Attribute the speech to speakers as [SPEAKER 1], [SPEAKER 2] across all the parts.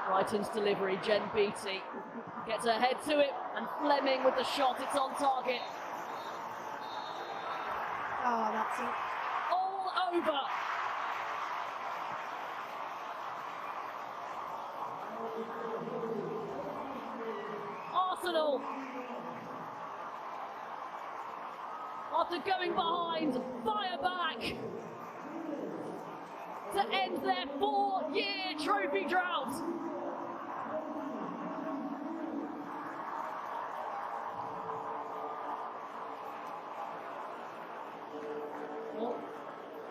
[SPEAKER 1] Brighton's delivery, Jen Beattie gets her head to it, and Fleming with the shot, it's on target.
[SPEAKER 2] Oh, that's it.
[SPEAKER 1] All over. Arsenal, after going behind, fire back to end their 4-year trophy drought. Well,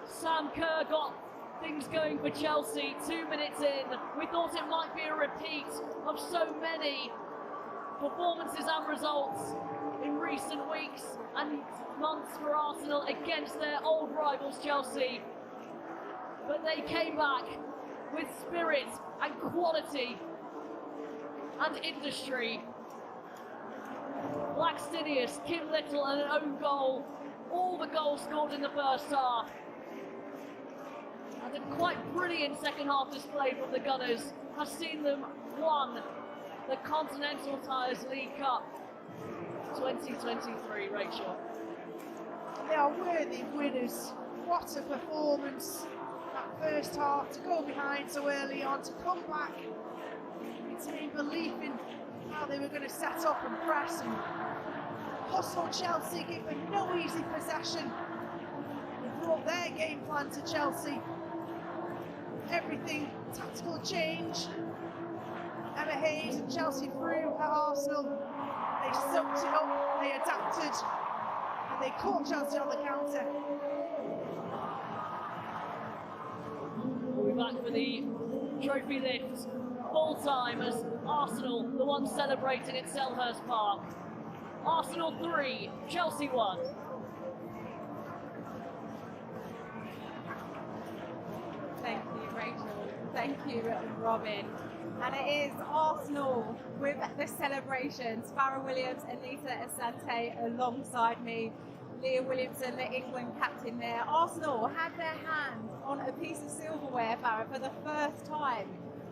[SPEAKER 1] Sam Kerr got things going for Chelsea 2 minutes in. We thought it might be a repeat of so many performances and results in recent weeks and months for Arsenal against their old rivals Chelsea. But they came back with spirit and quality and industry. Blackstenius, Kim Little and an own goal, all the goals scored in the first half. And a quite brilliant second half display from the Gunners has seen them won the Continental Tires League Cup 2023, Rachel.
[SPEAKER 2] They are worthy winners. What a performance. That first half, to go behind so early on, to come back, retain belief in how they were going to set up and press and hustle Chelsea, give them no easy possession. They brought their game plan to Chelsea. Everything, tactical change. Emma Hayes and Chelsea through at Arsenal. They soaked it up, they adapted, and they caught Chelsea on the counter.
[SPEAKER 1] We'll be back for the trophy lift full time as Arsenal, the one celebrating at Selhurst Park. Arsenal 3, Chelsea 1.
[SPEAKER 3] Thank you, Rachel. Thank you, Robin. And it is Arsenal with the celebrations. Farrah Williams, Anita Asante alongside me. Leah Williamson, the England captain there. Arsenal had their hand on a piece of silverware, Farrah, for the first time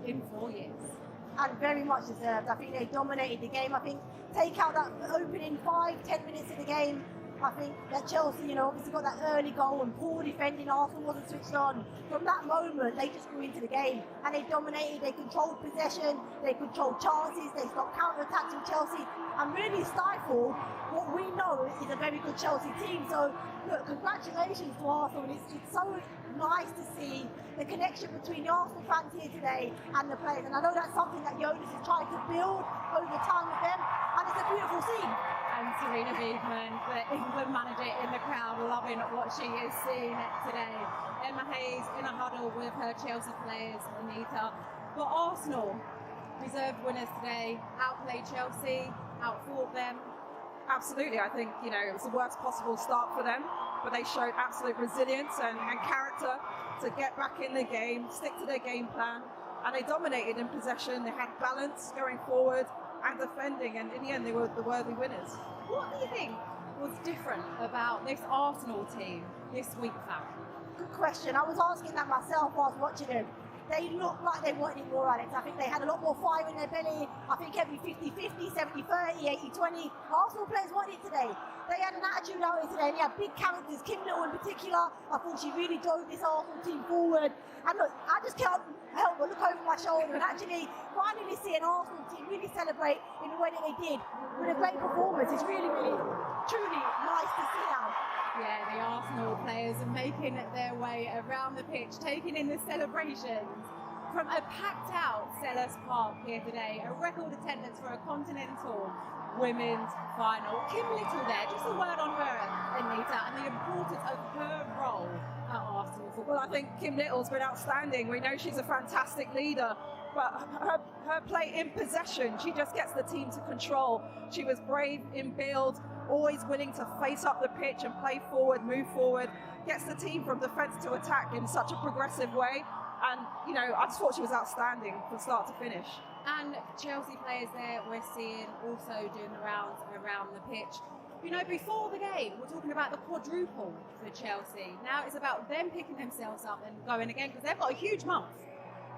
[SPEAKER 3] in 4 years.
[SPEAKER 4] And very much deserved. I think they dominated the game. I think take out that opening 5-10 minutes of the game. I think that Chelsea, obviously got that early goal and poor defending. Arsenal wasn't switched on. From that moment, they just grew into the game and they dominated. They controlled possession, they controlled chances, they stopped counter-attacks with Chelsea and really stifled what we know is a very good Chelsea team. So, look, congratulations to Arsenal. It's so nice to see the connection between the Arsenal fans here today and the players. And I know that's something that Jonas is trying to build over time with them, and it's a beautiful scene.
[SPEAKER 3] And Serena Biedman, the England manager, in the crowd, loving what she is seeing today. Emma Hayes in a huddle with her Chelsea players, Anita. But Arsenal, reserved winners today, outplayed Chelsea, outfought them.
[SPEAKER 5] Absolutely, I think it was the worst possible start for them, but they showed absolute resilience and character to get back in the game, stick to their game plan, and they dominated in possession. They had balance going forward and defending, and in the end they were the worthy winners.
[SPEAKER 3] What do you think was different about this Arsenal team this week, Farrah?
[SPEAKER 4] Good question. I was asking that myself while I was watching them. They looked like they wanted more, Alex. I think they had a lot more fire in their belly. I think every 50-50, 70-30, 80-20. Arsenal players wanted it today. They had an attitude out here today, and they had big characters. Kim Little in particular, I thought she really drove this Arsenal team forward. And look, I just can't help but look over my shoulder and actually finally see an Arsenal team really celebrate in the way that they did with a great performance. It's really, really, truly nice to see now.
[SPEAKER 3] Yeah, the Arsenal players are making their way around the pitch, taking in the celebrations from a packed out Selhurst Park here today. A record attendance for a continental women's final. Kim Little there, just a word on her, Anita, and the importance of her role at Arsenal football.
[SPEAKER 5] Well, I think Kim Little's been outstanding. We know she's a fantastic leader, but her play in possession, she just gets the team to control. She was brave in build, always willing to face up the pitch and play forward, move forward, gets the team from defence to attack in such a progressive way. And, I just thought she was outstanding from start to finish.
[SPEAKER 3] And Chelsea players there we're seeing also doing the rounds around the pitch. Before the game, we're talking about the quadruple for Chelsea. Now it's about them picking themselves up and going again because they've got a huge month.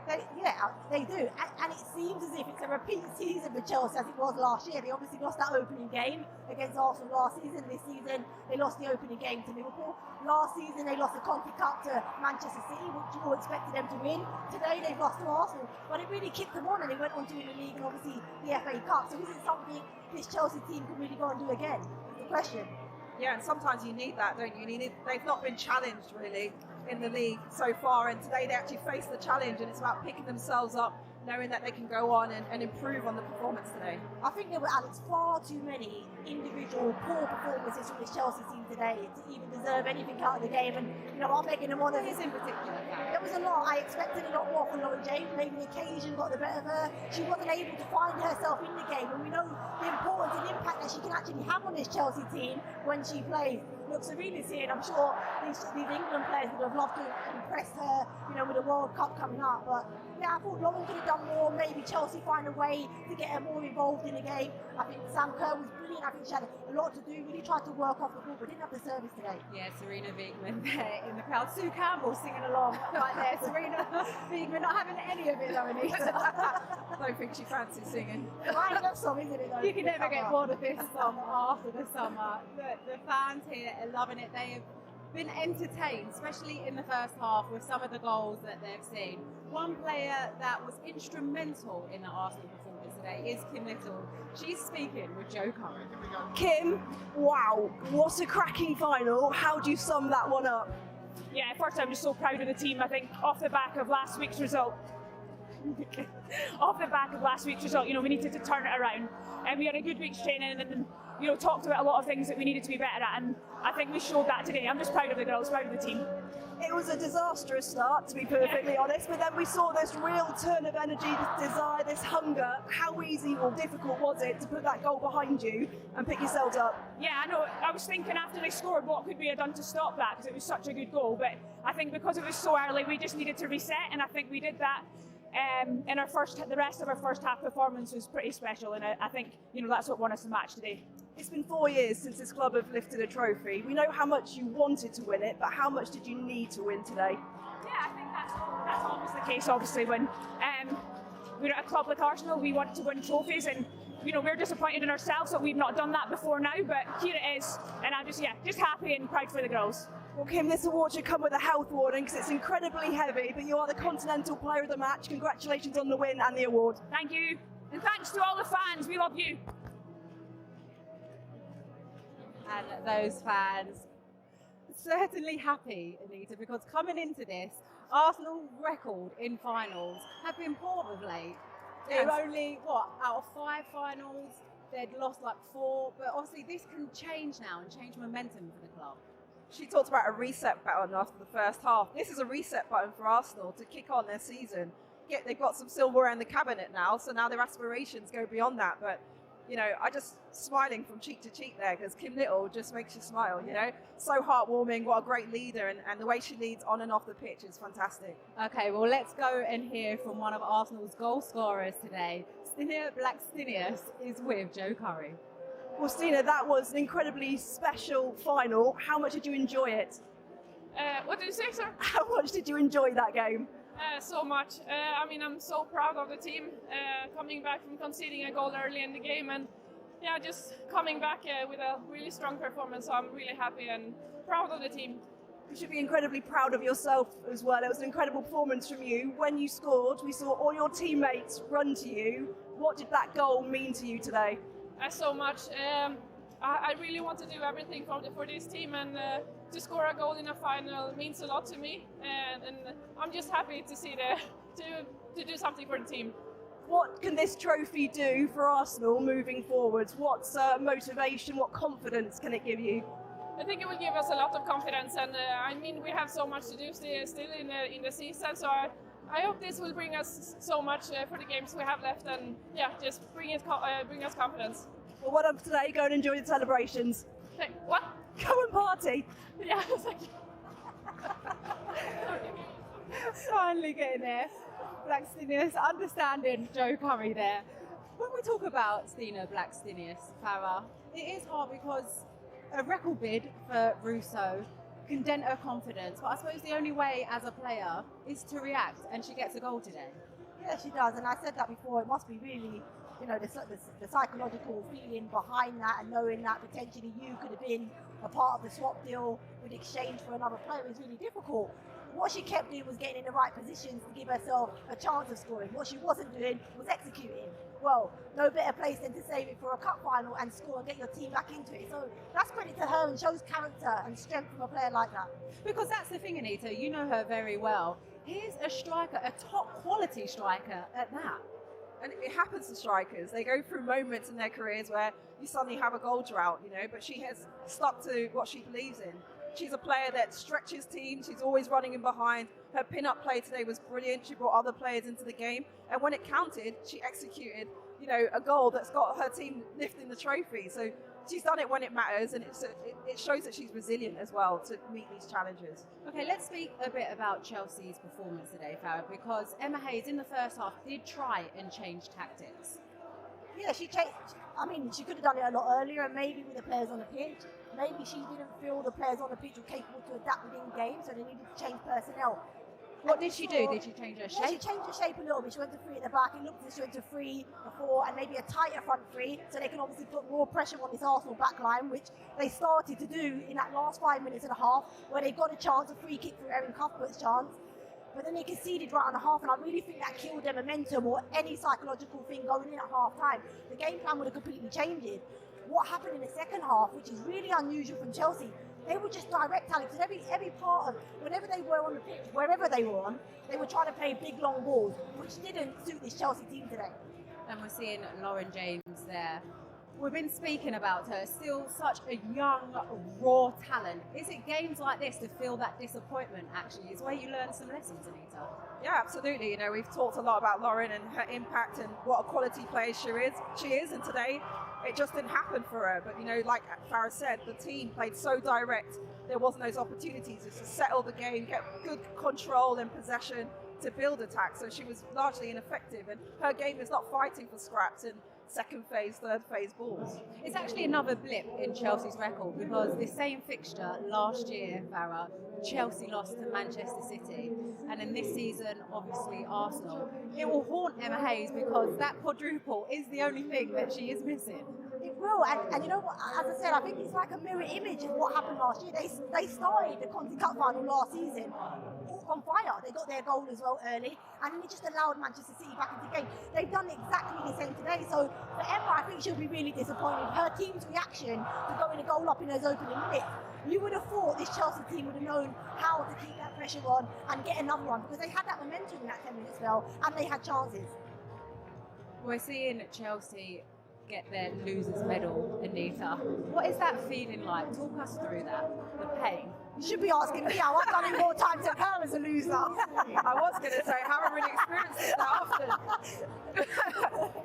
[SPEAKER 4] They do. And it's seems as if it's a repeat season for Chelsea as it was last year. They obviously lost that opening game against Arsenal last season. This season, they lost the opening game to Liverpool. Last season, they lost the Conti Cup to Manchester City, which you all expected them to win. Today, they've lost to Arsenal, but it really kicked them on, and they went on to win the league and obviously the FA Cup. So is it something this Chelsea team can really go and do again? Is the question.
[SPEAKER 5] Yeah, and sometimes you need that, don't you? They've not been challenged really in the league so far, and today they actually face the challenge, and it's about picking themselves up, knowing that they can go on and improve on the performance today.
[SPEAKER 4] I think there were, Alex, far too many individual poor performances from this Chelsea team today to even deserve anything out of the game. And I'm making them one of his in particular. There was a lot. I expected a lot more from Lauren James. Maybe the occasion got the better of her. She wasn't able to find herself in the game, and we know the importance and impact that she can actually have on this Chelsea team when she plays. Look, Serena's here, and I'm sure these England players would have loved to impress her, with the World Cup coming up. But yeah, I thought Lauren could have done more. Maybe Chelsea find a way to get her more involved in the game. I think Sam Kerr was brilliant. I think she had a lot to do. Really tried to work off the ball, but didn't have the service today.
[SPEAKER 3] Yeah, Serena Wiegman there in the crowd. Sue Campbell singing along right there. Serena Wiegman not having any of it, though, Anita.
[SPEAKER 5] I don't think she fancies singing.
[SPEAKER 4] Right, that song, isn't it? Though?
[SPEAKER 3] You can never get bored of this song after the summer. The fans here are loving it. They have been entertained, especially in the first half, with some of the goals that they've seen. One player that was instrumental in the Arsenal performance today is Kim Little. She's speaking with Joe Curran.
[SPEAKER 6] Kim, wow, what a cracking final. How do you sum that one up?
[SPEAKER 7] Yeah, first I'm just so proud of the team. I think off the back of last week's result, we needed to turn it around. And we had a good week's training and talked about a lot of things that we needed to be better at, and I think we showed that today. I'm just proud of the girls, proud of the team.
[SPEAKER 6] It was a disastrous start, to be perfectly honest, but then we saw this real turn of energy, this desire, this hunger. How easy or difficult was it to put that goal behind you and pick yourselves up?
[SPEAKER 7] Yeah, I know. I was thinking after they scored, what could we have done to stop that, because it was such a good goal, but I think because it was so early, we just needed to reset, and I think we did that. In the rest of our first half performance was pretty special, and I think that's what won us the match today.
[SPEAKER 6] It's been 4 years since this club have lifted a trophy. We know how much you wanted to win it, but how much did you need to win today?
[SPEAKER 7] Yeah, I think that's always the case, obviously, when we're at a club like Arsenal, we want to win trophies, and we're disappointed in ourselves that we've not done that before now, but here it is, and I'm just happy and proud for the girls.
[SPEAKER 6] Well, Kim, this award should come with a health warning because it's incredibly heavy, but you are the Continental Player of the Match. Congratulations on the win and the award.
[SPEAKER 7] Thank you, and thanks to all the fans. We love you.
[SPEAKER 3] And those fans certainly happy, Anita, because coming into this, Arsenal's record in finals have been poor of late. They're only, out of 5 finals, they'd lost like 4, but obviously this can change now and change momentum for the club.
[SPEAKER 5] She talked about a reset button after the first half. This is a reset button for Arsenal to kick on their season. They've got some silverware in the cabinet now, so now their aspirations go beyond that. But, I just smiling from cheek to cheek there because Kim Little just makes you smile, So heartwarming, what a great leader, and the way she leads on and off the pitch is fantastic.
[SPEAKER 3] Okay, well, let's go and hear from one of Arsenal's goal scorers today. Stina Blackstenius is with Joe Curry.
[SPEAKER 6] Well, Stina, that was an incredibly special final. How much did you enjoy it?
[SPEAKER 8] What did you say, sir?
[SPEAKER 6] How much did you enjoy that game?
[SPEAKER 8] So much. I'm so proud of the team coming back from conceding a goal early in the game, and just coming back with a really strong performance. So I'm really happy and proud of the team.
[SPEAKER 6] You should be incredibly proud of yourself as well. It was an incredible performance from you. When you scored, we saw all your teammates run to you. What did that goal mean to you today?
[SPEAKER 8] So much. I really want to do everything for this team, and to score a goal in a final means a lot to me. And I'm just happy to see to do something for the team.
[SPEAKER 6] What can this trophy do for Arsenal moving forwards? What motivation, what confidence can it give you?
[SPEAKER 8] I think it will give us a lot of confidence, and we have so much to do still in the season. So I hope this will bring us so much for the games we have left, and just bring us confidence.
[SPEAKER 6] Well, well done today. Go and enjoy the celebrations.
[SPEAKER 8] Hey, what?
[SPEAKER 6] Go and party.
[SPEAKER 8] Yeah, thank you.
[SPEAKER 3] Finally getting there. Blackstenius understanding Joe Curry there. When we talk about Stina Blackstenius, Farah, it is hard because a record bid for Russo can dent her confidence, but I suppose the only way as a player is to react, and she gets a goal today.
[SPEAKER 4] Yeah, she does, and I said that before. It must be really, you know, the psychological feeling behind that, and knowing that potentially you could have been a part of the swap deal with exchange for another player is really difficult. What she kept doing was getting in the right positions to give herself a chance of scoring. What she wasn't doing was executing. Well, no better place than to save it for a cup final and score and get your team back into it. So that's credit to her and shows character and strength from a player like that.
[SPEAKER 3] Because that's the thing, Anita, you know her very well. Here's a striker, a top quality striker at that.
[SPEAKER 5] And it happens to strikers. They go through moments in their careers where you suddenly have a goal drought, you know, but she has stuck to what she believes in. She's a player that stretches teams. She's always running in behind. Her pin-up play today was brilliant. She brought other players into the game. And when it counted, she executed, you know, a goal that's got her team lifting the trophy. So she's done it when it matters, and it shows that she's resilient as well to meet these challenges.
[SPEAKER 3] Okay, let's speak a bit about Chelsea's performance today, Farah, because Emma Hayes in the first half did try and change tactics.
[SPEAKER 4] Yeah, she changed. I mean, she could have done it a lot earlier, and maybe with the players on the pitch. Maybe she didn't feel the players on the pitch were capable to adapt within game, so they needed to change personnel.
[SPEAKER 3] What did she do? Did she change her shape?
[SPEAKER 4] Yeah, she changed her shape a little bit. She went to 3 at the back. It looked as if she went to 3 before, and maybe a tighter front 3, so they can obviously put more pressure on this Arsenal back line, which they started to do in that last 5 minutes and a half, where they got a chance, a free kick for Erin Cuthbert's chance. But then they conceded right on the half, and I really think that killed their momentum or any psychological thing going in at half time. The game plan would have completely changed. What happened in the second half, which is really unusual from Chelsea, they were just direct, Alex. Every part of, whenever they were on the pitch, wherever they were on, they were trying to play big long balls, which didn't suit this Chelsea team today.
[SPEAKER 3] And we're seeing Lauren James there. We've been speaking about her, still such a young, raw talent. Is it games like this to feel that disappointment, actually, is where you learn some lessons, Anita?
[SPEAKER 5] Yeah, absolutely. You know, we've talked a lot about Lauren and her impact and what a quality player she is, and today it just didn't happen for her. But, you know, like Farah said, the team played so direct, there wasn't those opportunities just to settle the game, get good control and possession to build attack. So she was largely ineffective, and her game is not fighting for scraps and second phase, third phase balls.
[SPEAKER 3] It's actually another blip in Chelsea's record, because the same fixture last year, Farah, Chelsea lost to Manchester City, and in this season, obviously, Arsenal. It will haunt Emma Hayes because that quadruple is the only thing that she is missing.
[SPEAKER 4] It will, and you know what, as I said, I think it's like a mirror image of what happened last year. They started the Conti Cup final last season on fire. They got their goal as well early, and then it just allowed Manchester City back into the game. They've done exactly the same today. So for Emma, I think she'll be really disappointed. Her team's reaction to going a goal up in those opening minutes, you would have thought this Chelsea team would have known how to keep that pressure on and get another one, because they had that momentum in that 10-minute spell and they had chances.
[SPEAKER 3] We're seeing Chelsea get their losers medal, Anita. What is that feeling like? Talk us through that, the pain.
[SPEAKER 4] You should be asking me how I've done it more times than her as a loser.
[SPEAKER 5] I was going to say, I haven't really experienced it that often.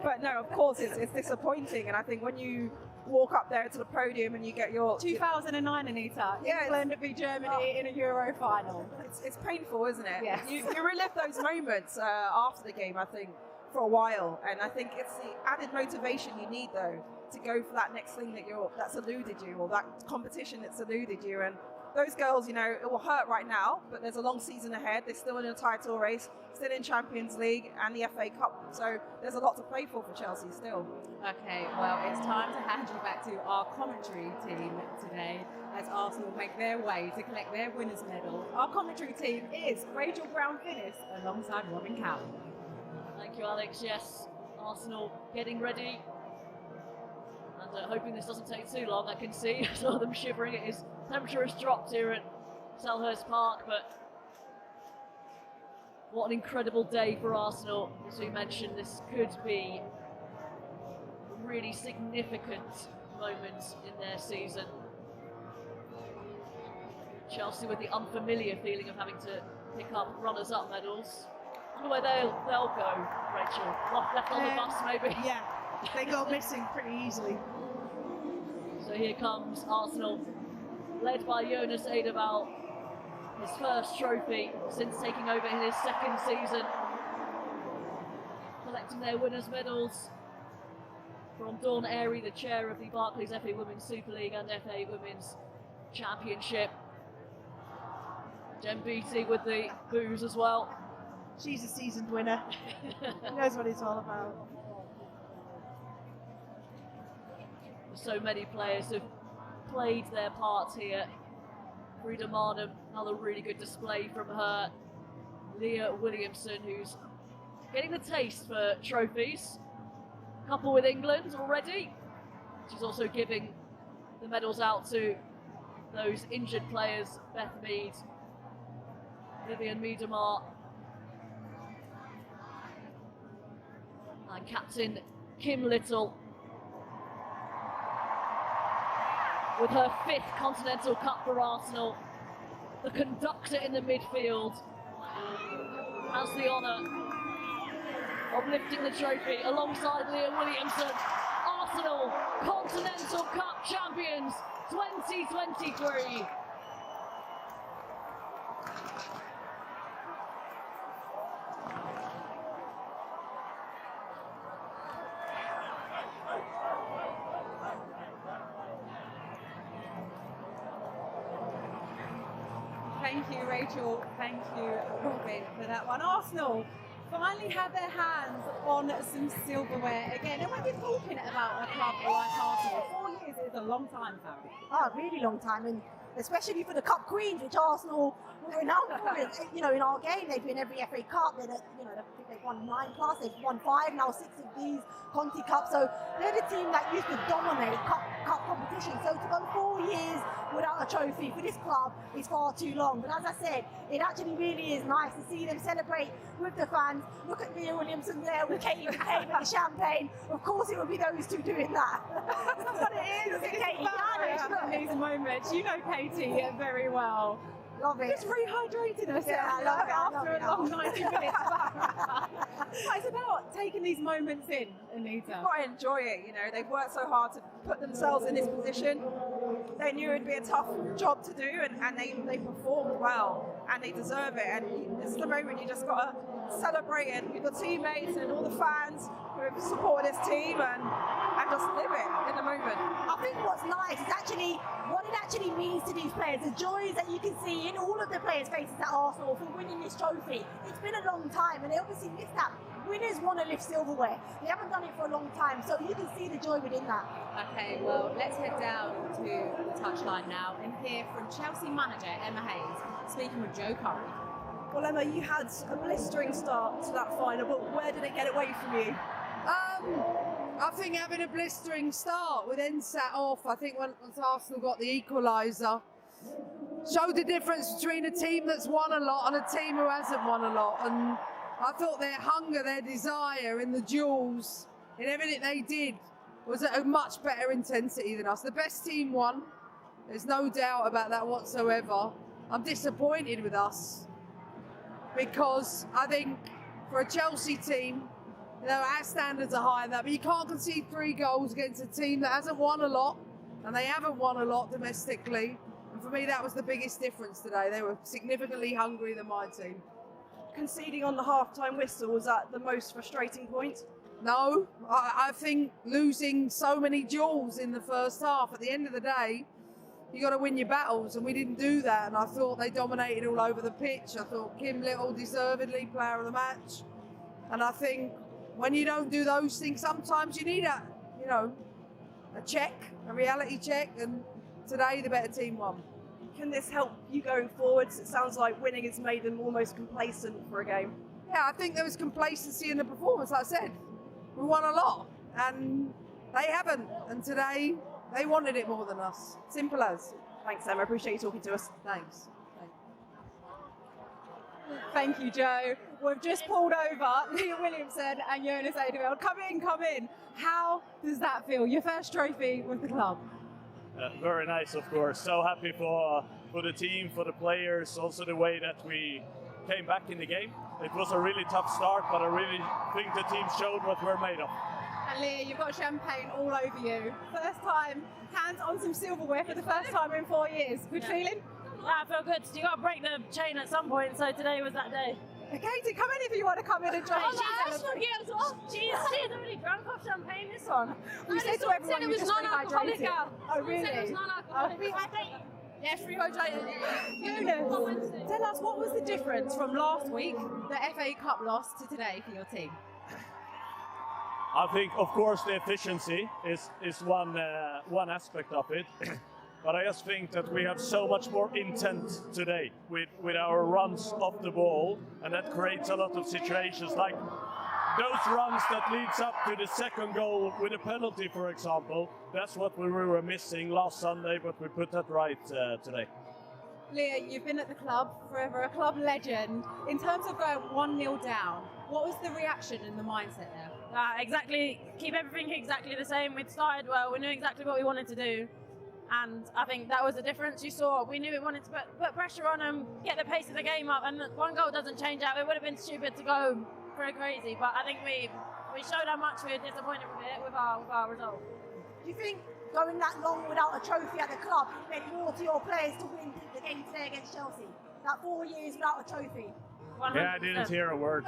[SPEAKER 5] But no, of course, it's disappointing. And I think when you walk up there to the podium and you get your
[SPEAKER 3] 2009, Anita.
[SPEAKER 5] Yeah,
[SPEAKER 3] England v Germany in a Euro final.
[SPEAKER 5] It's painful, isn't it?
[SPEAKER 3] Yes.
[SPEAKER 5] You relive those moments after the game, I think, for a while. And I think it's the added motivation you need, though, to go for that next thing that's eluded you, or that competition that's eluded you. And those girls, you know, it will hurt right now, but there's a long season ahead. They're still in a title race, still in Champions League and the FA Cup. So there's a lot to play for Chelsea still.
[SPEAKER 3] Okay, well, it's time to hand you back to our commentary team today as Arsenal make their way to collect their winners' medal. Our commentary team is Rachel Brown-Finnis alongside Robin Cowan.
[SPEAKER 1] Thank you, Alex. Yes, Arsenal getting ready. And hoping this doesn't take too long. I can see some of them shivering. It is temperature has dropped here at Selhurst Park, but what an incredible day for Arsenal. As we mentioned, this could be a really significant moment in their season. Chelsea with the unfamiliar feeling of having to pick up runners-up medals. I wonder where they'll go, Rachel. Left on the bus, maybe.
[SPEAKER 2] Yeah, they go missing pretty easily.
[SPEAKER 1] So here comes Arsenal, led by Jonas Eidevall, his first trophy since taking over in his second season, collecting their winners' medals from Dawn Airy, the chair of the Barclays FA Women's Super League and FA Women's Championship. Jen Beattie with the booze as well.
[SPEAKER 2] she's a seasoned winner. She knows what it's all about.
[SPEAKER 1] So many players have played their parts here. Frida Marnham, another really good display from her. Leah Williamson, who's getting the taste for trophies. Couple with England already. She's also giving the medals out to those injured players, Beth Mead, Vivian Miedemar, and captain Kim Little, with her 5th Continental Cup for Arsenal. The conductor in the midfield has the honour of lifting the trophy alongside Leah Williamson. Arsenal Continental Cup champions 2023.
[SPEAKER 3] Thank you, Rachel. Thank you, Robin, for that one. Arsenal finally had their hands on some silverware again. And when you're talking about a club like Arsenal, 4 years is a long time, Farah.
[SPEAKER 4] Oh, a really long time, and especially for the Cup Queens, which Arsenal were renowned for. You know, in our game, they've been every FA Cup. I think they've won 9 plus. They've won 5 now, 6 of these Conti Cups. So they're the team that used to dominate cup competition. So to go 4 years without a trophy for this club is far too long. But as I said, it actually really is nice to see them celebrate with the fans. Look at Leah Williamson there with Katie McCabe and the champagne. Of course, it would be those two doing that.
[SPEAKER 3] That's what it is.
[SPEAKER 4] Katie,
[SPEAKER 3] Farah in these moments. You know Katie very well.
[SPEAKER 4] Love it.
[SPEAKER 3] Just rehydrated herself
[SPEAKER 4] Yeah, I love it, I love
[SPEAKER 3] after
[SPEAKER 4] it.
[SPEAKER 3] a long 90 minutes. It's about taking these moments in, Anita.
[SPEAKER 5] You've got to enjoy it, you know. They've worked so hard to put themselves in this position. They knew it'd be a tough job to do, and they performed well, and they deserve it. And this is the moment you just got to celebrate it with your teammates and all the fans who have supported this team, and just live it in the moment.
[SPEAKER 4] I think what's nice is actually what it actually means to these players, the joys that you can see in all of the players' faces at Arsenal for winning this trophy. It's been a long time, and they obviously missed that. Winners want to lift silverware. They haven't done it for a long time, so you can see the joy within that.
[SPEAKER 3] Okay, well, let's head down to the touchline now and hear from Chelsea manager Emma Hayes speaking with Joe Curry.
[SPEAKER 6] Well, Emma, you had a blistering start to that final, but where did it get away from you?
[SPEAKER 9] I think having a blistering start with then set off, I think once Arsenal got the equaliser, showed the difference between a team that's won a lot and a team who hasn't won a lot. And I thought their hunger, their desire in the duels, in everything they did, was at a much better intensity than us. The best team won. There's no doubt about that whatsoever. I'm disappointed with us because I think for a Chelsea team, you know, our standards are higher than that, but you can't concede 3 goals against a team that hasn't won a lot, and they haven't won a lot domestically. And for me, that was the biggest difference today. They were significantly hungrier than my team.
[SPEAKER 6] Conceding on the half-time whistle, was that the most frustrating point?
[SPEAKER 9] No, I think losing so many duels in the first half, at the end of the day, you got to win your battles, and we didn't do that. And I thought they dominated all over the pitch. I thought Kim Little deservedly player of the match. And I think when you don't do those things, sometimes you need a check, a reality check. And today, the better team won.
[SPEAKER 6] Can this help you going forwards? It sounds like winning has made them almost complacent for a game.
[SPEAKER 9] Yeah, I think there was complacency in the performance. Like I said, we won a lot, and they haven't. And today, they wanted it more than us. Simple as.
[SPEAKER 6] Thanks, Emma. I appreciate you talking to us.
[SPEAKER 9] Thanks.
[SPEAKER 3] Thank you, Joe. We've just pulled over Leah Williamson and Jonas Eideveld. Come in. How does that feel? Your first trophy with the club?
[SPEAKER 10] Very nice, of course. So happy for the team, for the players, also the way that we came back in the game. It was a really tough start, but I really think the team showed what we're made of.
[SPEAKER 3] And Leah, you've got champagne all over you. First time, hands on some silverware for the first time in 4 years. Good feeling?
[SPEAKER 11] Yeah, I feel good. You got to break the chain at some point, so today was that day.
[SPEAKER 3] Katie, come in if you want to come in and join.
[SPEAKER 11] She's already drunk off champagne, this one.
[SPEAKER 3] We said to everyone
[SPEAKER 11] it was non-alcoholic.
[SPEAKER 3] Oh, really?
[SPEAKER 11] Said it was non-alcoholic.
[SPEAKER 3] Yes, Eunice, tell us what was the difference from last week, the FA Cup loss, to today for your team?
[SPEAKER 10] I think, of course, the efficiency is one aspect of it. But I just think that we have so much more intent today with our runs off the ball, and that creates a lot of situations like those runs that leads up to the second goal with a penalty, for example. That's what we were missing last Sunday, but we put that right today.
[SPEAKER 3] Leah, you've been at the club forever, a club legend. In terms of going 1-0 down, what was the reaction and the mindset there?
[SPEAKER 11] Exactly, keep everything exactly the same. We'd started well, we knew exactly what we wanted to do. And I think that was the difference you saw. We knew we wanted to put pressure on them, get the pace of the game up, and one goal doesn't change out. It would have been stupid to go crazy, but I think we showed how much we were disappointed with our result.
[SPEAKER 4] Do you think going that long without a trophy at the club meant more to your players to win the game today against Chelsea? That 4 years without a trophy?
[SPEAKER 11] 100%.
[SPEAKER 10] Yeah, I didn't hear a word.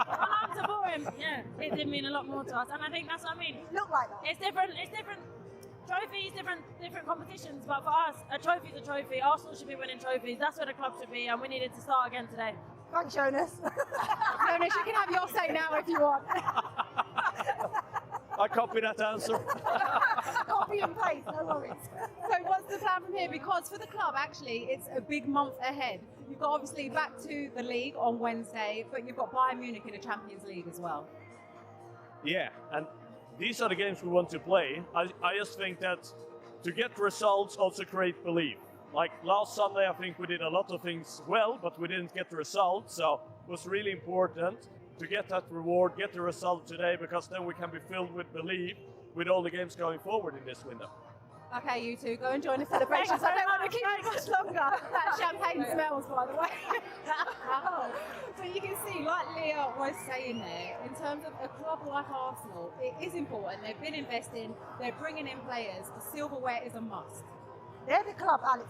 [SPEAKER 11] I'm supporting. Yeah, it did mean a lot more to us, and I think that's what I mean.
[SPEAKER 4] Look like that.
[SPEAKER 11] It's different. Trophies, different competitions, but for us, a trophy's a trophy. Arsenal should be winning trophies. That's where the club should be, and we needed to start again today.
[SPEAKER 4] Thanks, Jonas.
[SPEAKER 3] Jonas, you can have your say now if you want.
[SPEAKER 10] I copy that answer.
[SPEAKER 4] Copy and paste, no worries.
[SPEAKER 3] So what's the plan from here? Because for the club, actually, it's a big month ahead. You've got obviously back to the league on Wednesday, but you've got Bayern Munich in the Champions League as well.
[SPEAKER 10] Yeah, and these are the games we want to play. I just think that to get results also create belief. Like last Sunday, I think we did a lot of things well, but we didn't get the result. So it was really important to get that reward, get the result today, because then we can be filled with belief with all the games going forward in this window.
[SPEAKER 3] Okay, you two, go and join the celebrations. I don't want to keep you much longer. That champagne smells, by the way. So you can see, like Leah was saying there, in terms of a club like Arsenal, it is important. They've been investing, they're bringing in players. The silverware is a must.
[SPEAKER 4] They're the club, Alex.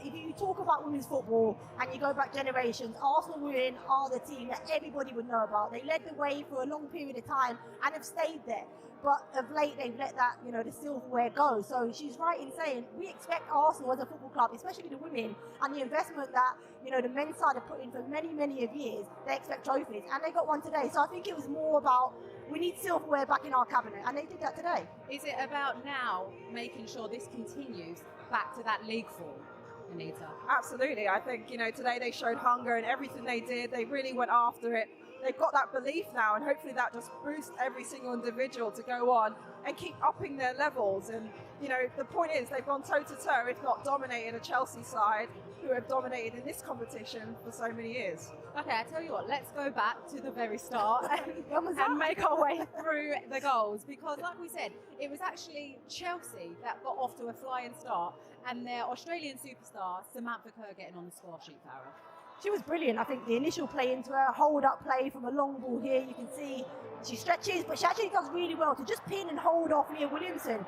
[SPEAKER 4] If you talk about women's football and you go back generations, Arsenal women are the team that everybody would know about. They led the way for a long period of time and have stayed there. But of late, they've let that, the silverware go. So she's right in saying we expect Arsenal as a football club, especially the women, and the investment that, the men's side have put in for many, many of years, they expect trophies. And they got one today. So I think it was more about we need silverware back in our cabinet, and they did that today.
[SPEAKER 3] Is it about now making sure this continues back to that league form, Anita?
[SPEAKER 5] Absolutely. I think, today they showed hunger and everything they did. They really went after it. They've got that belief now, and hopefully that just boosts every single individual to go on and keep upping their levels. And, the point is they've gone toe-to-toe, if not dominated, a Chelsea side who have dominated in this competition for so many years.
[SPEAKER 3] Okay, I tell you what, let's go back to the very start and make our way through the goals, because like we said, it was actually Chelsea that got off to a flying start, and their Australian superstar, Samantha Kerr, getting on the score sheet, Farah.
[SPEAKER 4] She was brilliant. I think the initial play into her, hold-up play from a long ball here, you can see she stretches, but she actually does really well to just pin and hold off Leah Williamson.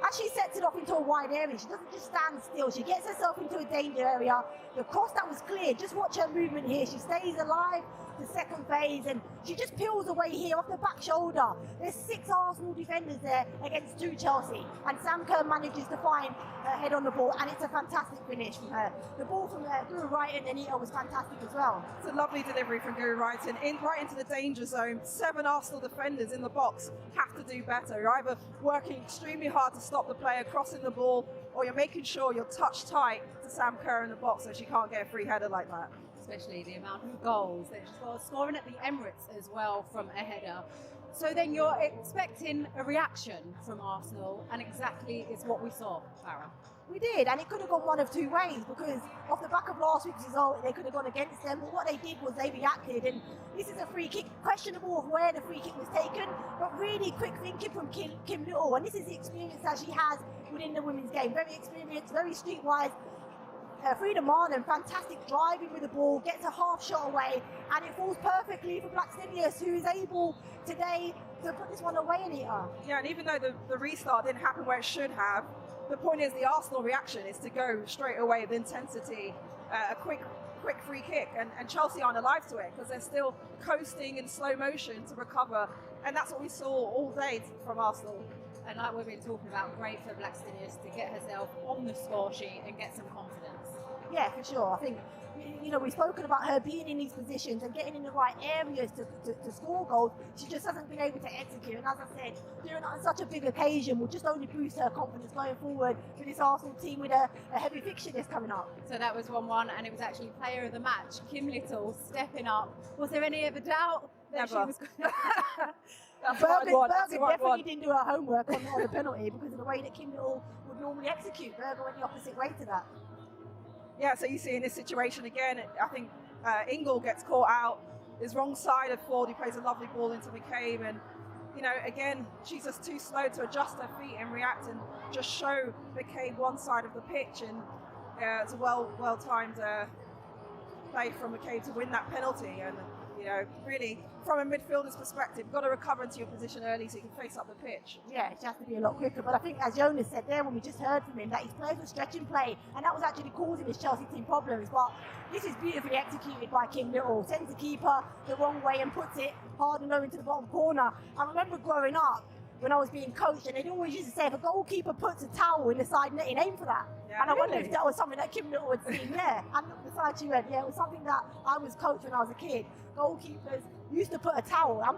[SPEAKER 4] As she sets it off into a wide area, she doesn't just stand still. She gets herself into a danger area. The cross that was cleared, just watch her movement here. She stays alive the second phase, and she just peels away here off the back shoulder. There's 6 Arsenal defenders there against 2 Chelsea, and Sam Kerr manages to find her head on the ball, and it's a fantastic finish from her. The ball from Guru Wright and Anita was fantastic as well.
[SPEAKER 5] It's a lovely delivery from Guru Wrighton, right into the danger zone. 7 Arsenal defenders in the box have to do better. You're either working extremely hard to stop the player crossing the ball, or you're making sure you're touch tight to Sam Kerr in the box so she can't get a free header like that.
[SPEAKER 3] Especially the amount of goals that she's got, scoring at the Emirates as well from a header. So then you're expecting a reaction from Arsenal, and exactly is what we saw, Farah.
[SPEAKER 4] We did, and it could have gone one of 2 ways, because off the back of last week's result, they could have gone against them, but what they did was they reacted, and this is a free kick, questionable of where the free kick was taken, but really quick thinking from Kim Little, and this is the experience that she has within the women's game. Very experienced, very streetwise. Frida Marden, fantastic driving with the ball, gets a half shot away, and it falls perfectly for Blackstenius, who is able today to put this one away in it.
[SPEAKER 5] Yeah, and even though the restart didn't happen where it should have, the point is the Arsenal reaction is to go straight away with intensity, a quick free kick, and Chelsea aren't alive to it because they're still coasting in slow motion to recover, and that's what we saw all day from Arsenal.
[SPEAKER 3] And like we've been talking about, great for Blackstenius to get herself on the score sheet and get some confidence.
[SPEAKER 4] Yeah, for sure. I think, we've spoken about her being in these positions and getting in the right areas to score goals. She just hasn't been able to execute. And as I said, doing it on such a big occasion will just only boost her confidence going forward for this Arsenal team with a heavy fixture list coming up.
[SPEAKER 3] So that was 1-1, and it was actually player of the match, Kim Little, stepping up. Was there any other doubt that she
[SPEAKER 6] Never.
[SPEAKER 3] was
[SPEAKER 4] Berger definitely didn't do her homework on the penalty because of the way that Kim Little would normally execute. Berger went the opposite way to that.
[SPEAKER 6] Yeah, so you see in this situation again, I think Ingle gets caught out, is wrong side of Ford, who plays a lovely ball into McCabe, and again, she's just too slow to adjust her feet and react and just show McCabe one side of the pitch, and it's a well-timed play from McCabe to win that penalty, and really, from a midfielder's perspective, you've got to recover into your position early so you can face up the pitch.
[SPEAKER 4] Yeah, it has to be a lot quicker. But I think, as Jonas said there, when we just heard from him, that his players were stretching play, and that was actually causing his Chelsea team problems. But this is beautifully executed by Kim Little. Sends the keeper the wrong way and puts it hard and low into the bottom corner. I remember growing up, when I was being coached, and they'd always used to say, if a goalkeeper puts a towel in the side netting, aim for that.
[SPEAKER 6] Yeah,
[SPEAKER 4] and I wonder if that was something that Kim Little had seen there. And look, the side she went, it was something that I was coached when I was a kid. Goalkeepers used to put a towel. I'm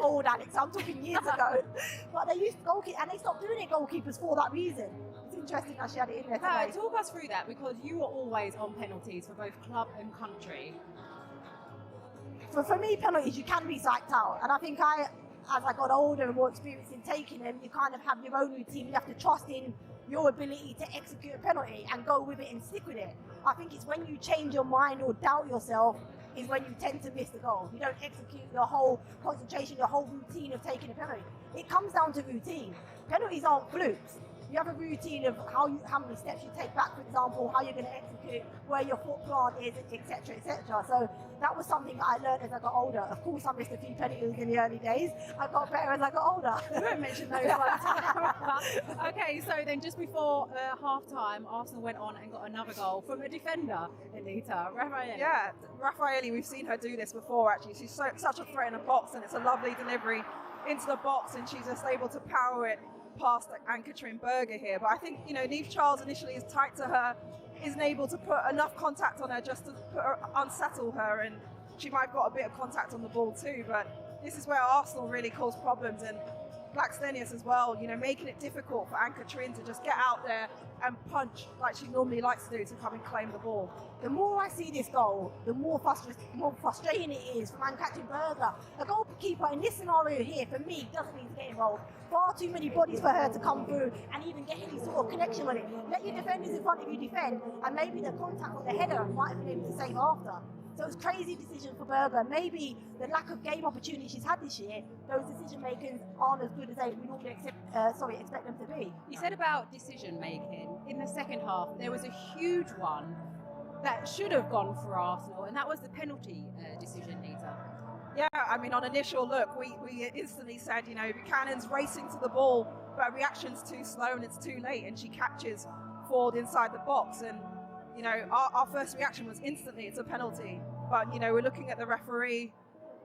[SPEAKER 4] old, Alex. I'm talking years ago. But they used to goalkeep, and they stopped doing it, goalkeepers, for that reason. It's interesting that she had it in there today.
[SPEAKER 3] Talk us through that, because you were always on penalties for both club and country.
[SPEAKER 4] For me, penalties, you can be psyched out. And I think as I got older and more experienced in taking them, you kind of have your own routine. You have to trust in your ability to execute a penalty and go with it and stick with it. I think it's when you change your mind or doubt yourself is when you tend to miss the goal. You don't execute your whole concentration, your whole routine of taking a penalty. It comes down to routine. Penalties aren't flukes. You have a routine of how many steps you take back, for example, how you're going to execute, where your foot plant is, etc., etc. So that was something that I learned as I got older. Of course, I missed a few penalties in the early days. I got better as I got older.
[SPEAKER 3] I won't mention those ones. Okay, so then just before half-time, Arsenal went on and got another goal from a defender, Anita, Raffaele.
[SPEAKER 6] Yeah, Raffaele, we've seen her do this before, actually. She's such a threat in a box, and it's a lovely delivery into the box, and she's just able to power it past Ann-Katrin Berger here. But I think, Niamh Charles initially is tight to her, isn't able to put enough contact on her just to unsettle her, and she might have got a bit of contact on the ball too. But this is where Arsenal really cause problems, and Blackstenius as well, making it difficult for Ann-Katrin to just get out there and punch like she normally likes to do to come and claim the ball.
[SPEAKER 4] The more I see this goal, the more frustrating it is for Ann-Katrin Berger. A goalkeeper in this scenario here, for me, doesn't need to get involved. Far too many bodies for her to come through and even get any sort of connection with it. Let your defenders in front of you defend, and maybe the contact on the header might have been able to save after. So it was a crazy decision for Berger. Maybe the lack of game opportunity she's had this year, those decision makers aren't as good as we normally expect them to be.
[SPEAKER 3] You said about decision making. In the second half, there was a huge one that should have gone for Arsenal, and that was the penalty decision, Nita.
[SPEAKER 6] Yeah, I mean, on initial look, we instantly said, Buchanan's racing to the ball, but her reaction's too slow and it's too late, and she catches Ford inside the box. And, our first reaction was instantly, it's a penalty. But, we're looking at the referee.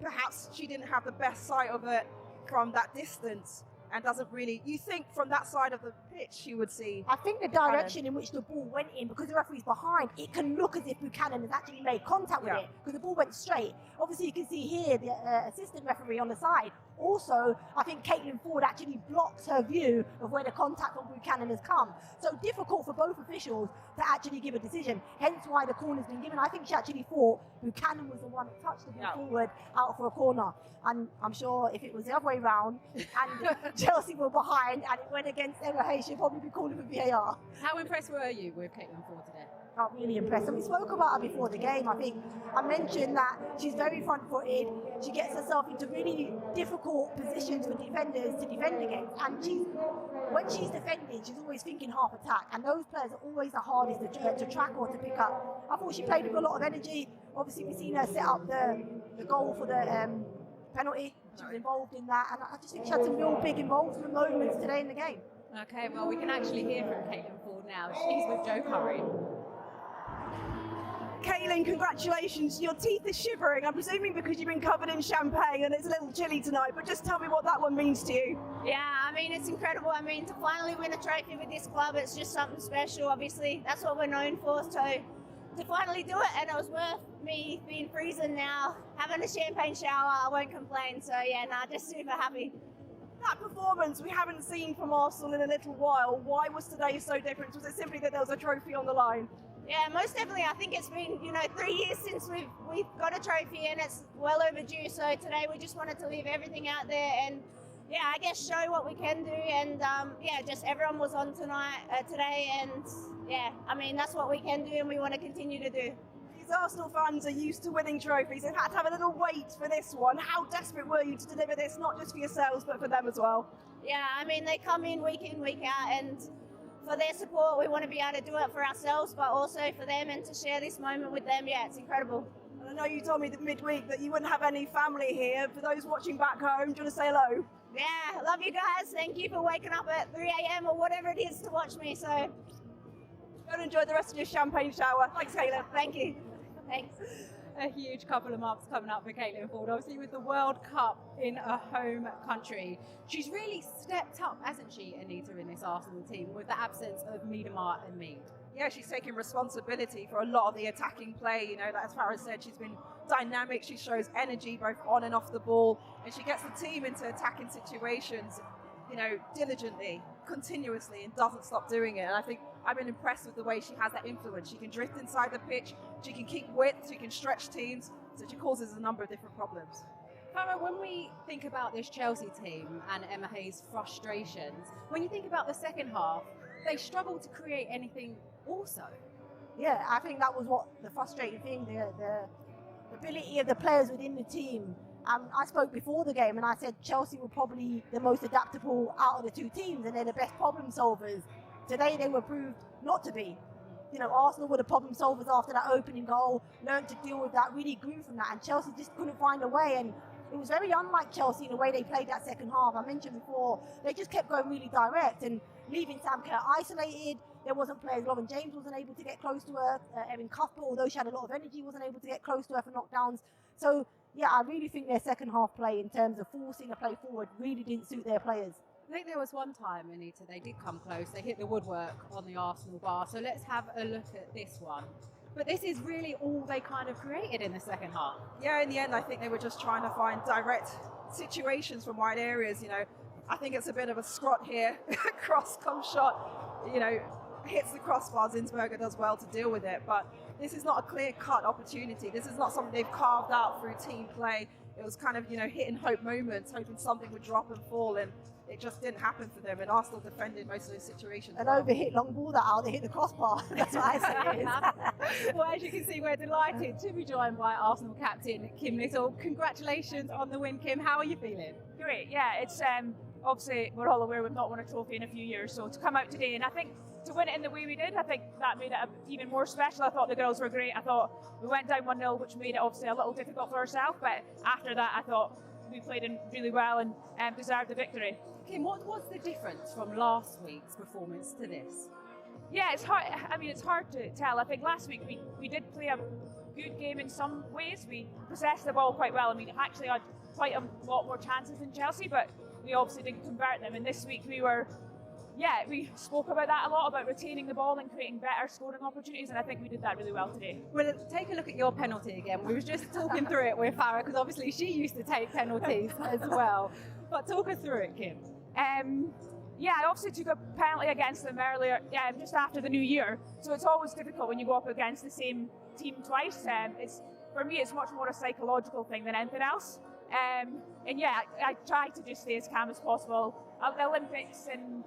[SPEAKER 6] Perhaps she didn't have the best sight of it from that distance, and doesn't really, you think from that side of the pitch she would see.
[SPEAKER 4] I think the direction in which the ball went in, because the referee's behind, it can look as if Buchanan has actually made contact with it, because the ball went straight. Obviously you can see here the assistant referee on the side. Also, I think Caitlin Ford actually blocks her view of where the contact from Buchanan has come. So difficult for both officials to actually give a decision, hence why the corner's been given. I think she actually thought Buchanan was the one that touched the ball forward out for a corner. And I'm sure if it was the other way round and Chelsea were behind and it went against Emma Hayes, she'd probably be calling for VAR.
[SPEAKER 3] How impressed were you with Caitlin Ford today?
[SPEAKER 4] I'm really impressed. And we spoke about her before the game. I think I mentioned that she's very front-footed. She gets herself into really difficult positions for defenders to defend against. And when she's defending, she's always thinking half attack. And those players are always the hardest to track or to pick up. I thought she played with a lot of energy. Obviously, we've seen her set up the goal for the penalty. She was involved in that. And I just think she had some real big involvement moments today in the game.
[SPEAKER 3] Okay, well, we can actually hear from Caitlin Ford now. She's with Joe Curry.
[SPEAKER 6] Caitlin, congratulations. Your teeth are shivering. I'm presuming because you've been covered in champagne and it's a little chilly tonight, but just tell me what that one means to you.
[SPEAKER 12] Yeah, I mean, it's incredible. I mean, to finally win a trophy with this club, it's just something special. Obviously, that's what we're known for. So to finally do it, and it was worth me being freezing now, having a champagne shower, I won't complain. So yeah, just super happy.
[SPEAKER 6] That performance we haven't seen from Arsenal in a little while. Why was today so different? Was it simply that there was a trophy on the line?
[SPEAKER 12] Yeah, most definitely. I think it's been, 3 years since we've got a trophy, and it's well overdue. So today we just wanted to leave everything out there and, I guess show what we can do. And just everyone was on today, and I mean that's what we can do, and we want to continue to do.
[SPEAKER 6] These Arsenal fans are used to winning trophies. They've had to have a little wait for this one. How desperate were you to deliver this, not just for yourselves but for them as well?
[SPEAKER 12] Yeah, I mean they come in, week out, and for their support, we want to be able to do it for ourselves, but also for them and to share this moment with them. Yeah, it's incredible.
[SPEAKER 6] And I know you told me that midweek that you wouldn't have any family here. For those watching back home, do you want to say hello?
[SPEAKER 12] Yeah, love you guys. Thank you for waking up at 3 a.m. or whatever it is to watch me. So go
[SPEAKER 6] and enjoy the rest of your champagne shower. Thanks, Kayla.
[SPEAKER 12] Thank you. Thanks.
[SPEAKER 3] A huge couple of months coming up for Caitlin Foord, obviously with the World Cup in a home country. She's really stepped up, hasn't she, Anita, in this Arsenal team with the absence of Miedema and Mead?
[SPEAKER 6] Yeah, she's taking responsibility for a lot of the attacking play. As Farah said, she's been dynamic. She shows energy both on and off the ball, and she gets the team into attacking situations, diligently, continuously, and doesn't stop doing it. And I think I've been impressed with the way she has that influence. She can drift inside the pitch, she can keep width, she can stretch teams, so she causes a number of different problems.
[SPEAKER 3] Farah, when we think about this Chelsea team and Emma Hayes' frustrations, when you think about the second half, they struggle to create anything also.
[SPEAKER 4] Yeah, I think that was what the frustrating thing, the ability of the players within the team. I spoke before the game and I said Chelsea were probably the most adaptable out of the two teams and they're the best problem solvers. Today they were proved not to be. Arsenal were the problem solvers after that opening goal, learned to deal with that, really grew from that, and Chelsea just couldn't find a way. And it was very unlike Chelsea in the way they played that second half. I mentioned before, they just kept going really direct and leaving Sam Kerr isolated. There wasn't players. Lauren James wasn't able to get close to her. Erin Cuthbert, although she had a lot of energy, wasn't able to get close to her for knockdowns. So, I really think their second half play in terms of forcing a play forward really didn't suit their players.
[SPEAKER 3] I think there was one time, Anita, they did come close. They hit the woodwork on the Arsenal bar. So let's have a look at this one. But this is really all they kind of created in the second half.
[SPEAKER 6] Yeah, in the end, I think they were just trying to find direct situations from wide areas. I think it's a bit of a scrot here. Cross comes shot, hits the crossbar. Zinsberger does well to deal with it. But this is not a clear-cut opportunity. This is not something they've carved out through team play. It was kind of, hit and hope moments, hoping something would drop and fall. And it just didn't happen for them, and Arsenal defended most of those situations.
[SPEAKER 4] An overhit long ball that out, they hit the crossbar. That's what I say it is.
[SPEAKER 3] Well, as you can see, we're delighted to be joined by Arsenal captain Kim Little. Congratulations on the win, Kim. How are you feeling?
[SPEAKER 7] Great, yeah. It's obviously we're all aware we've not won a trophy in a few years, so to come out today, and I think to win it in the way we did, I think that made it even more special. I thought the girls were great. I thought we went down 1-0, which made it obviously a little difficult for ourselves, but after that I thought we played in really well and deserved the victory.
[SPEAKER 3] Kim, what was the difference from last week's performance to this?
[SPEAKER 7] Yeah, it's hard. I mean, it's hard to tell. I think last week we did play a good game in some ways. We possessed the ball quite well. I mean, actually had quite a lot more chances than Chelsea, but we obviously didn't convert them. And this week we spoke about that a lot, about retaining the ball and creating better scoring opportunities, and I think we did that really well today.
[SPEAKER 3] Well, take a look at your penalty again. We were just talking through it with Farah, because obviously she used to take penalties as well. But talk us through it, Kim.
[SPEAKER 7] I obviously took a penalty against them earlier, just after the new year. So it's always difficult when you go up against the same team twice. For me, it's much more a psychological thing than anything else. I try to just stay as calm as possible. At the Olympics in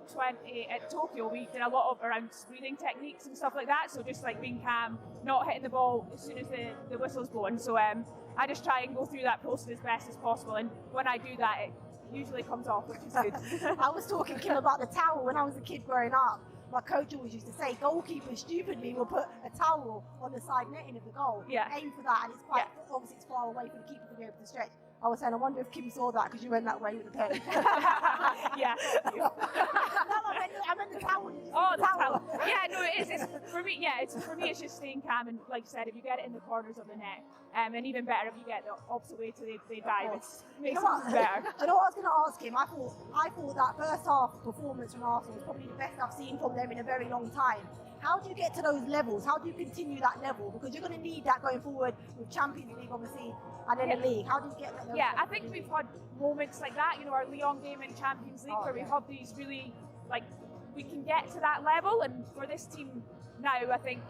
[SPEAKER 7] at Tokyo, we did a lot around breathing techniques and stuff like that. So just like being calm, not hitting the ball as soon as the whistle's blowing. So I just try and go through that process as best as possible. And when I do that, it usually comes off, which is good.
[SPEAKER 4] I was talking, Kim, about the towel when I was a kid growing up. My coach always used to say goalkeepers stupidly will put a towel on the side netting of the goal.
[SPEAKER 7] Yeah.
[SPEAKER 4] Aim for that, and it's quite obviously it's far away for the keeper to be able to stretch. I was saying, I wonder if Kim saw that because you went that way with the pen.
[SPEAKER 7] Yeah.
[SPEAKER 4] No, I meant the towel.
[SPEAKER 7] Oh, the towel. Yeah, no, it is. It's, for me, yeah, it's just staying calm and, like I said, if you get it in the corners of the net, and even better if you get the opposite way to the dive, it makes it better.
[SPEAKER 4] Do you know what I was going to ask him? I thought that first half performance from Arsenal was probably the best I've seen from them in a very long time. How do you get to those levels? How do you continue that level? Because you're going to need that going forward with Champions League, obviously, and then the league. How do you get that?
[SPEAKER 7] Yeah, I think we've had moments like that, you know, our Lyon game in Champions League, where we've had these really, like, we can get to that level, and for this team now, I think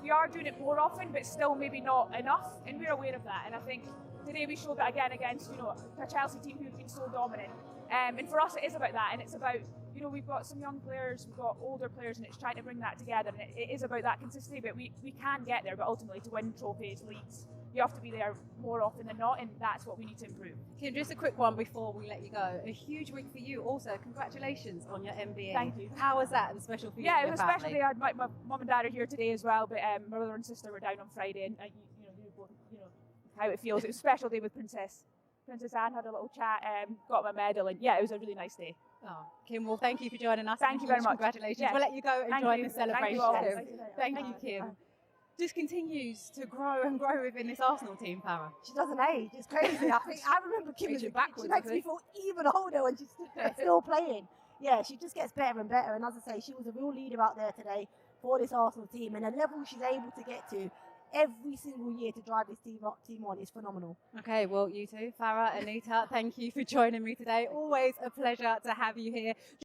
[SPEAKER 7] we are doing it more often, but still maybe not enough, and we're aware of that. And I think today we showed that again against, you know, a Chelsea team who've been so dominant. And for us, it is about that, and it's about, you know, we've got some young players, we've got older players, and it's trying to bring that together. And it is about that consistency, but we can get there. But ultimately, to win trophies, leagues, you have to be there more often than not, and that's what we need to improve.
[SPEAKER 3] Kim, just a quick one before we let you go. A huge week for you also. Congratulations on your MBA.
[SPEAKER 7] Thank you.
[SPEAKER 3] How was that and special for you?
[SPEAKER 7] Yeah,
[SPEAKER 3] and
[SPEAKER 7] it was
[SPEAKER 3] your
[SPEAKER 7] a special
[SPEAKER 3] family?
[SPEAKER 7] day. My mum and dad are here today as well, but my brother and sister were down on Friday, and you know, both, you know how it feels. It was a special day with Princess Anne, had a little chat, got my medal, and yeah, it was a really nice day.
[SPEAKER 3] Oh, Kim, well, thank you for joining us.
[SPEAKER 7] Thank you very much.
[SPEAKER 3] Congratulations.
[SPEAKER 7] Yes.
[SPEAKER 3] We'll let you go and
[SPEAKER 7] Thank
[SPEAKER 3] join
[SPEAKER 7] you.
[SPEAKER 3] the celebration.
[SPEAKER 7] Thank you all.
[SPEAKER 3] Thank you, Kim. Just continues to grow and grow within this Arsenal team, Farah.
[SPEAKER 4] She doesn't age. It's crazy. I remember Kim as a kid. She makes me feel even older when she's still playing. Yeah, she just gets better and better. And as I say, she was a real leader out there today for this Arsenal team. And the level she's able to get to every single year to drive this team on is phenomenal.
[SPEAKER 3] Okay, well, you two, Farah, Anita, thank you for joining me today. Always a pleasure to have you here.